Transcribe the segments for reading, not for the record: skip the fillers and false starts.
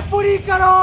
पूरी करो।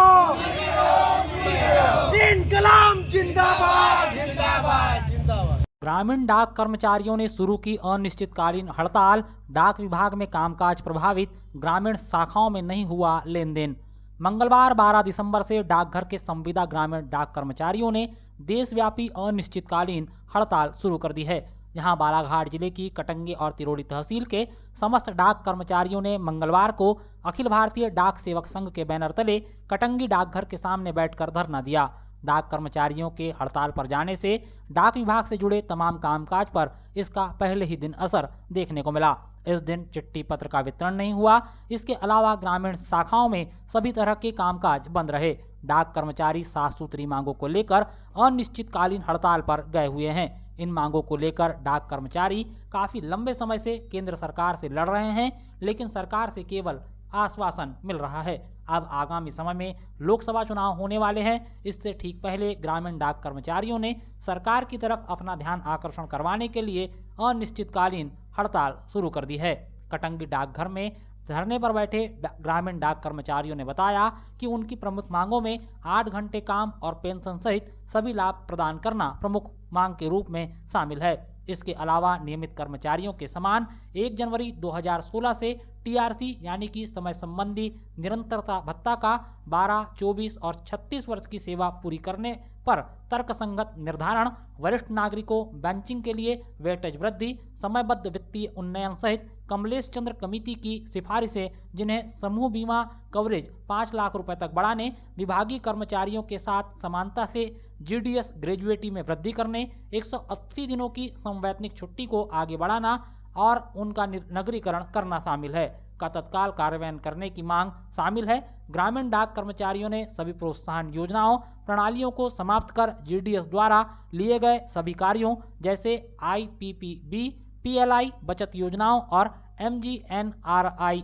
इनकलाब जिंदाबाद जिंदाबाद जिंदाबाद। ग्रामीण डाक कर्मचारियों ने शुरू की अनिश्चितकालीन हड़ताल। डाक विभाग में कामकाज प्रभावित, ग्रामीण शाखाओं में नहीं हुआ लेन देन। मंगलवार 12 दिसंबर से डाकघर के संविदा ग्रामीण डाक कर्मचारियों ने देशव्यापी अनिश्चितकालीन हड़ताल शुरू कर दी है। यहां बालाघाट जिले की कटंगी और तिरोड़ी तहसील के समस्त डाक कर्मचारियों ने मंगलवार को अखिल भारतीय डाक सेवक संघ के बैनर तले कटंगी डाकघर के सामने बैठकर धरना दिया। डाक कर्मचारियों के हड़ताल पर जाने से डाक विभाग से जुड़े तमाम कामकाज पर इसका पहले ही दिन असर देखने को मिला। इस दिन चिट्ठी पत्र का वितरण नहीं हुआ। इसके अलावा ग्रामीण शाखाओं में सभी तरह के कामकाज बंद रहे। डाक कर्मचारी 7 सूत्री मांगों को लेकर अनिश्चितकालीन हड़ताल पर गए हुए हैं। इन मांगों को लेकर डाक कर्मचारी काफी लंबे समय से केंद्र सरकार से लड़ रहे हैं, लेकिन सरकार से केवल आश्वासन मिल रहा है। अब आगामी समय में लोकसभा चुनाव होने वाले हैं। इससे ठीक पहले ग्रामीण डाक कर्मचारियों ने सरकार की तरफ अपना ध्यान आकर्षण करवाने के लिए अनिश्चितकालीन हड़ताल शुरू कर दी है। कटंगी डाकघर में धरने पर बैठे ग्रामीण डाक कर्मचारियों ने बताया कि उनकी प्रमुख मांगों में 8 घंटे काम और पेंशन सहित सभी लाभ प्रदान करना प्रमुख मांग के रूप में शामिल है। इसके अलावा नियमित कर्मचारियों के समान 1 जनवरी 2016 से टीआरसी यानी कि समय संबंधी निरंतरता भत्ता का 12, 24 और 36 वर्ष की सेवा पूरी करने पर तर्कसंगत निर्धारण, वरिष्ठ नागरिकों बेंचिंग के लिए वेटेज वृद्धि, समयबद्ध वित्तीय उन्नयन सहित कमलेश चंद्र कमेटी की सिफारिशें, जिन्हें समूह बीमा कवरेज 5 लाख रुपए तक बढ़ाने, विभागीय कर्मचारियों के साथ समानता से जीडीएस ग्रेजुएटी में वृद्धि करने, 180 दिनों की संवैतनिक छुट्टी को आगे बढ़ाना और उनका नगरीकरण करना शामिल है का तत्काल कार्यान्वयन करने की मांग शामिल है। ग्रामीण डाक कर्मचारियों ने सभी प्रोत्साहन योजनाओं प्रणालियों को समाप्त कर जीडीएस द्वारा लिए गए सभी कार्यों जैसे आईपीपीबी, पीएलआई बचत योजनाओं और एमजीएनआरईजीएस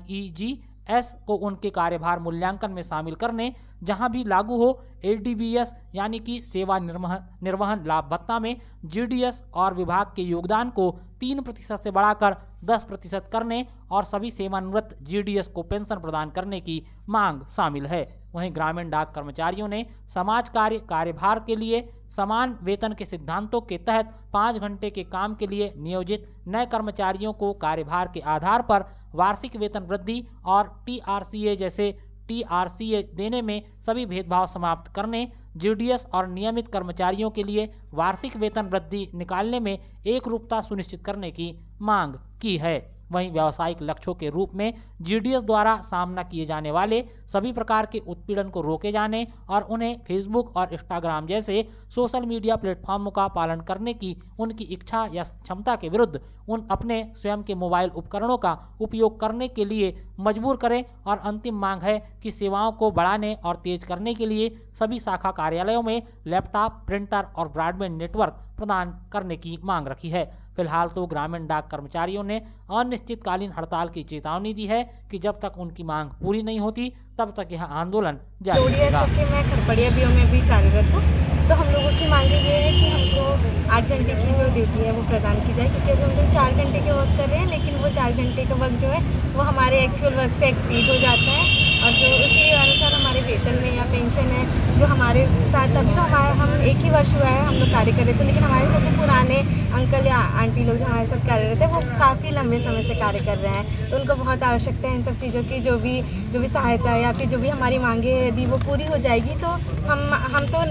को उनके कार्यभार मूल्यांकन में शामिल करने, जहां भी लागू हो एडीबीएस यानी कि सेवा निर्वहन लाभ भत्ता में जीडीएस और विभाग के योगदान को 3% से बढ़ाकर 10% करने और सभी सेवानिवृत्त जीडीएस को पेंशन प्रदान करने की मांग शामिल है। वहीं ग्रामीण डाक कर्मचारियों ने समाज कार्य कार्यभार के लिए समान वेतन के सिद्धांतों के तहत 5 घंटे के काम के लिए नियोजित नए कर्मचारियों को कार्यभार के आधार पर वार्षिक वेतन वृद्धि और टीआरसीए जैसे टीआरसीए देने में सभी भेदभाव समाप्त करने, जीडीएस और नियमित कर्मचारियों के लिए वार्षिक वेतन वृद्धि निकालने में एकरूपता सुनिश्चित करने की मांग की है। वहीं व्यावसायिक लक्ष्यों के रूप में जीडीएस द्वारा सामना किए जाने वाले सभी प्रकार के उत्पीड़न को रोके जाने और उन्हें फेसबुक और इंस्टाग्राम जैसे सोशल मीडिया प्लेटफॉर्मों का पालन करने की उनकी इच्छा या क्षमता के विरुद्ध उन अपने स्वयं के मोबाइल उपकरणों का उपयोग करने के लिए मजबूर करें। और अंतिम मांग है कि सेवाओं को बढ़ाने और तेज करने के लिए सभी शाखा कार्यालयों में लैपटॉप, प्रिंटर और ब्रॉडबैंड नेटवर्क प्रदान करने की मांग रखी है। फिलहाल तो ग्रामीण डाक कर्मचारियों ने अनिश्चितकालीन हड़ताल की चेतावनी दी है कि जब तक उनकी मांग पूरी नहीं होती तब तक यह आंदोलन जारी रहेगा। मैं खरपड़िया बीओ में भी कार्यरत हूँ, तो हम लोगों की मांग ये है कि हमको 8 घंटे की जो ड्यूटी है वो प्रदान की जाए, क्योंकि अभी हम लोग 4 घंटे के वर्क कर रहे हैं, लेकिन वो 4 घंटे का वर्क जो है वो हमारे एक्चुअल वर्क से एक्सीड हो जाता है और जो उसी अनुसार हमारे वेतन में या पेंशन है जो हमारे साथ, अभी तो हम 1 ही वर्ष हुआ है हम लोग कार्य कर रहे थे, लेकिन हमारे साथ जो पुराने अंकल या आंटी लोग जो हमारे साथ कार्यरत है वो काफ़ी लंबे समय से कार्य कर रहे हैं, तो उनको बहुत आवश्यकता है इन सब चीज़ों की। जो भी सहायता या फिर जो भी हमारी मांगे है यदि वो पूरी हो जाएगी तो हम तो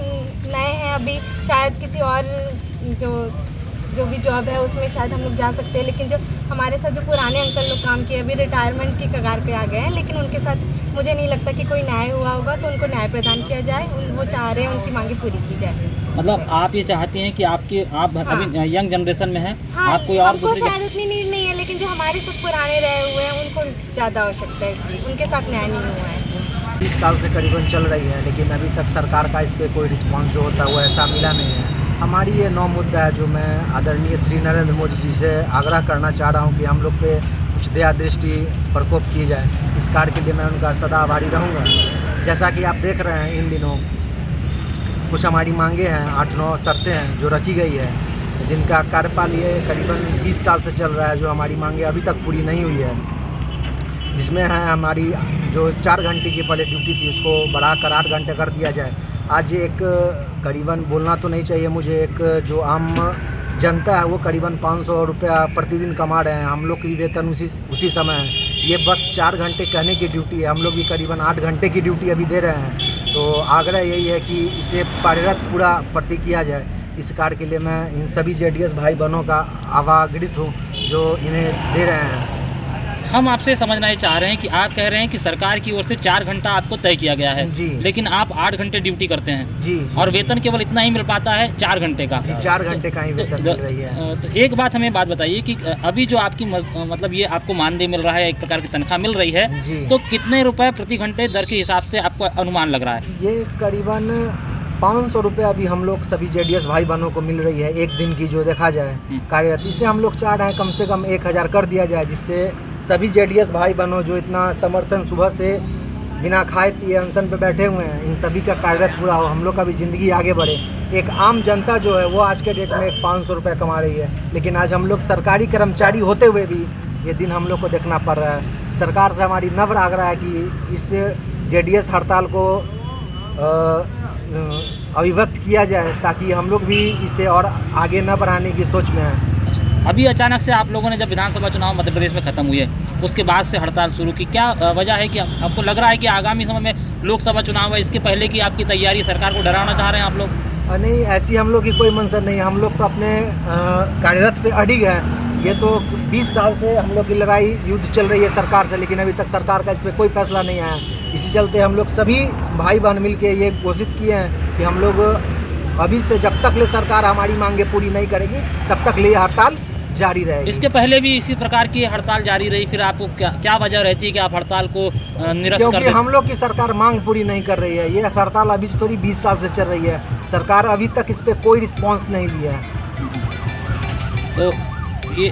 नए हैं, अभी शायद किसी और जो भी जॉब है उसमें शायद हम लोग जा सकते हैं, लेकिन जो हमारे साथ जो पुराने अंकल लोग काम किए अभी रिटायरमेंट की कगार पे आ गए हैं, लेकिन उनके साथ मुझे नहीं लगता कि कोई न्याय हुआ होगा, तो उनको न्याय प्रदान किया जाए। वो चाह रहे हैं उनकी मांगे पूरी की जाए। मतलब आप ये चाहती हैं कि आप अभी यंग जनरेशन में हैं, हाँ, आप कोई और हमको शायद उतनी नीड नहीं है, लेकिन जो हमारे साथ पुराने रहे हुए हैं उनको ज़्यादा आवश्यकता है, इसलिए उनके साथ न्याय नहीं हुआ है। 20 साल से करीबन चल रही है, लेकिन अभी तक सरकार का इस पर कोई रिस्पांस जो होता है वो ऐसा मिला नहीं है। हमारी ये 9 मुद्दा है जो मैं आदरणीय श्री नरेंद्र मोदी जी से आग्रह करना चाह रहा हूँ कि हम लोग पे कुछ दया दृष्टि प्रकोप की जाए। इस कार्य के लिए मैं उनका सदा आभारी रहूँगा। जैसा कि आप देख रहे हैं इन दिनों कुछ हमारी मांगे हैं, 8-9 शर्तें हैं जो रखी गई है, जिनका कार्यकाल ये करीबन 20 साल से चल रहा है, जो हमारी मांगे अभी तक पूरी नहीं हुई है, जिसमें है हमारी जो 4 घंटे की पहले ड्यूटी थी उसको बढ़ाकर 8 घंटे कर दिया जाए। आज एक करीबन बोलना तो नहीं चाहिए मुझे, एक जो आम जनता है वो करीबन 500 रुपया प्रतिदिन कमा रहे हैं, हम लोग की वेतन उसी समय है। ये बस 4 घंटे कहने की ड्यूटी है, हम लोग भी करीबन 8 घंटे की ड्यूटी अभी दे रहे हैं। तो आग्रह यही है कि इसे कार्यरत पूरा प्रति किया जाए। इस कार्य के लिए मैं इन सभी जेडीएस भाई बहनों का आभारित हूँ जो इन्हें दे रहे हैं। हम आपसे समझना ये चाह रहे हैं कि आप कह रहे हैं कि सरकार की ओर से 4 घंटा आपको तय किया गया है जी। लेकिन आप 8 घंटे ड्यूटी करते हैं जी, और वेतन केवल इतना ही मिल पाता है 4 घंटे का। जी 4 घंटे का ही वेतन मिल रही है। तो एक बात हमें बात बताइए कि अभी जो आपकी मतलब ये आपको मानदेय मिल रहा है, एक प्रकार की तनख्वाह मिल रही है, जी। तो कितने रुपए प्रति घंटे दर के हिसाब से आपको अनुमान लग रहा है? ये करीबन 500 रुपये अभी हम लोग सभी जेडीएस भाई बहनों को मिल रही है एक दिन की, जो देखा जाए कार्यरत। इसे हम लोग चाह रहे हैं कम से कम 1000 कर दिया जाए, जिससे सभी जेडीएस भाई बहनों जो इतना समर्थन सुबह से बिना खाए पिए अनशन पे बैठे हुए हैं, इन सभी का कार्यरत पूरा हो, हम लोग का भी ज़िंदगी आगे बढ़े। एक आम जनता जो है वो आज के डेट में 500 रुपये कमा रही है, लेकिन आज हम लोग सरकारी कर्मचारी होते हुए भी ये दिन हम लोग को देखना पड़ रहा है। सरकार से हमारी नम्र आग्रह है कि इस जेडीएस हड़ताल को अभिव्यक्त किया जाए ताकि हम लोग भी इसे और आगे न बढ़ाने की सोच में हैं। अभी अचानक से आप लोगों ने जब विधानसभा चुनाव मध्य प्रदेश में खत्म हुए उसके बाद से हड़ताल शुरू की, क्या वजह है कि आपको लग रहा है कि आगामी समय में लोकसभा चुनाव है, इसके पहले की आपकी तैयारी, सरकार को डराना चाह रहे हैं आप लोग? नहीं, ऐसी हम लोग की कोई मंशा नहीं है। हम लोग तो अपने कार्यरत पे अडिग हैं। ये तो 20 साल से हम लोग की लड़ाई युद्ध चल रही है सरकार से, लेकिन अभी तक सरकार का इस पर कोई फैसला नहीं आया। इसी चलते हम लोग सभी भाई बहन मिल के ये घोषित किए हैं कि हम लोग अभी से जब तक ले सरकार हमारी मांगे पूरी नहीं करेगी तब तक ले हड़ताल जारी रहेगी। इसके पहले भी इसी प्रकार की हड़ताल जारी रही, फिर आपको क्या वजह रहती है कि आप हड़ताल को निरस्त कर क्योंकि हम लोग की सरकार मांग पूरी नहीं कर रही है। ये हड़ताल अभी से थोड़ी 20 साल से चल रही है, सरकार अभी तक इस पर कोई रिस्पॉन्स नहीं दिया है। तो ये